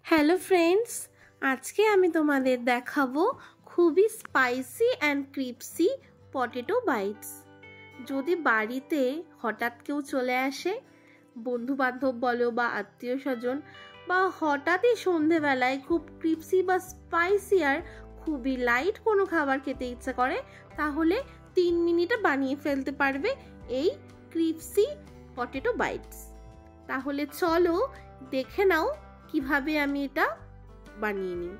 Hello friends, আজকে আমি তোমাদের দেখাবো খুবই spicy and crispy potato bites. যদি বাড়িতে হঠাৎ কেউ চলে আসে, বন্ধু বান্ধব বলো বা আত্মীয় স্বজন, বা হঠাৎই সন্ধেবেলায় খুব ক্রিপসি বা স্পাইসি আর খুবই লাইট কোনো খাবার খেতে ইচ্ছা করে, তাহলে 3 মিনিটে বানিয়ে ফেলতে পারবে এই ক্রিপসি পটেটো বাইটস। তাহলে চলো দেখে নাও কিভাবে আমি এটা বানিয়ে নিই।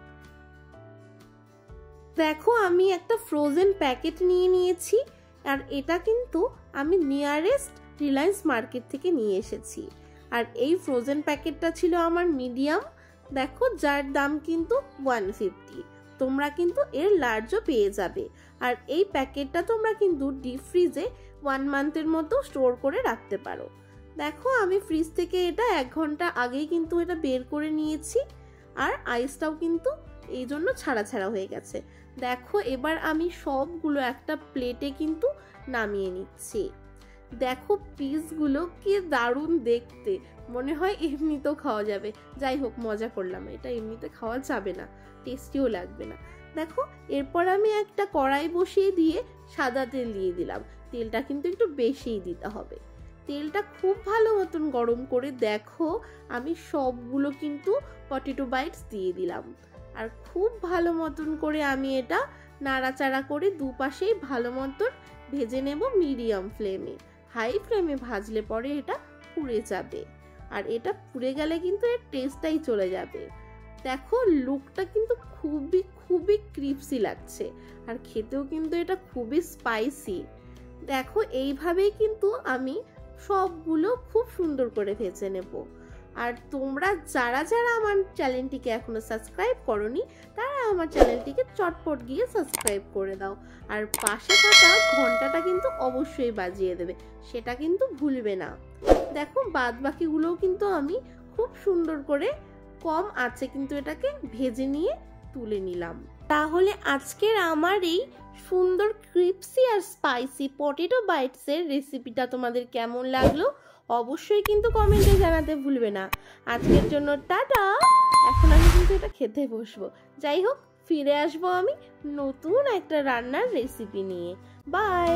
দেখো, আমি একটা ফ্রোজেন প্যাকেট নিয়ে নিয়েছি, আর এটা কিন্তু আমি নিয়ারেস্ট রিলায়েন্স মার্কেট থেকে নিয়ে এসেছি। আর এই ফ্রোজেন প্যাকেটটা ছিল আমার মিডিয়াম, দেখো, যার দাম কিন্তু 150। তোমরা কিন্তু এর লার্জও পেয়ে যাবে। আর এই প্যাকেটটা তোমরা কিন্তু ডিপ ফ্রিজে 1 মান্থের মতো স্টোর করে রাখতে পারো। দেখো, আমি ফ্রিজ থেকে এটা 1 ঘন্টা আগেই কিন্তু এটা বের করে নিয়েছি, আর আইসটাও কিন্তু এই জন্য ছাড়া ছাড়া হয়ে গেছে। দেখো, এবার আমি সবগুলো একটা প্লেটে কিন্তু নামিয়ে নিচ্ছি। দেখো, পিসগুলো কি দারুণ দেখতে, মনে হয় এমনিতেও খাওয়া যাবে। যাই হোক, মজা করলাম, এটা এমনিতে খাওয়া যাবে না, টেস্টিও লাগবে না। দেখো, এরপর আমি একটা কড়াই বসিয়ে দিয়ে সাদা তেল দিয়ে দিলাম। তেলটা কিন্তু একটু বেশিই দিতে হবে। তেলটা খুব ভালো মতন গরম করে দেখো আমি সবগুলো কিন্তু পটেটো বাইটস দিয়ে দিলাম। আর খুব ভালো মতন করে আমি এটা নাড়াচাড়া করে দুপাশেই ভালো মতন ভেজে নেব মিডিয়াম ফ্লেমে। হাই ফ্লেমে ভাজলে পরে এটা পুড়ে যাবে, আর এটা পুড়ে গেলে কিন্তু এর টেস্টটাই চলে যাবে। দেখো, লুকটা কিন্তু খুবই খুবই ক্রিপসি লাগছে, আর খেতেও কিন্তু এটা খুবই স্পাইসি। দেখো, এইভাবেই কিন্তু আমি সবগুলো খুব সুন্দর করে ভেজে নেব। আর তোমরা যারা যারা আমার চ্যানেলটিকে এখনো সাবস্ক্রাইব করোনি, তারা আমার চ্যানেলটিকে চটপট গিয়ে সাবস্ক্রাইব করে দাও। আর পাশে থাকা ঘন্টাটা কিন্তু অবশ্যই বাজিয়ে দেবে, সেটা কিন্তু ভুলবে না। দেখো, বাদ বাকিগুলোও কিন্তু আমি খুব সুন্দর করে কম আঁচে কিন্তু এটাকে ভেজে নিয়ে তুলে নিলাম। তাহলে আজকের আমার এই সুন্দর ক্রিপসি আর স্পাইসি পটেটো বাইটসের রেসিপিটা তোমাদের কেমন লাগলো অবশ্যই কিন্তু কমেন্টে জানাতে ভুলবে না। আজকের জন্য টাটা। এখন আমি কিন্তু এটা খেতে বসবো। যাই হোক, ফিরে আসবো আমি নতুন একটা রান্নার রেসিপি নিয়ে। বাই।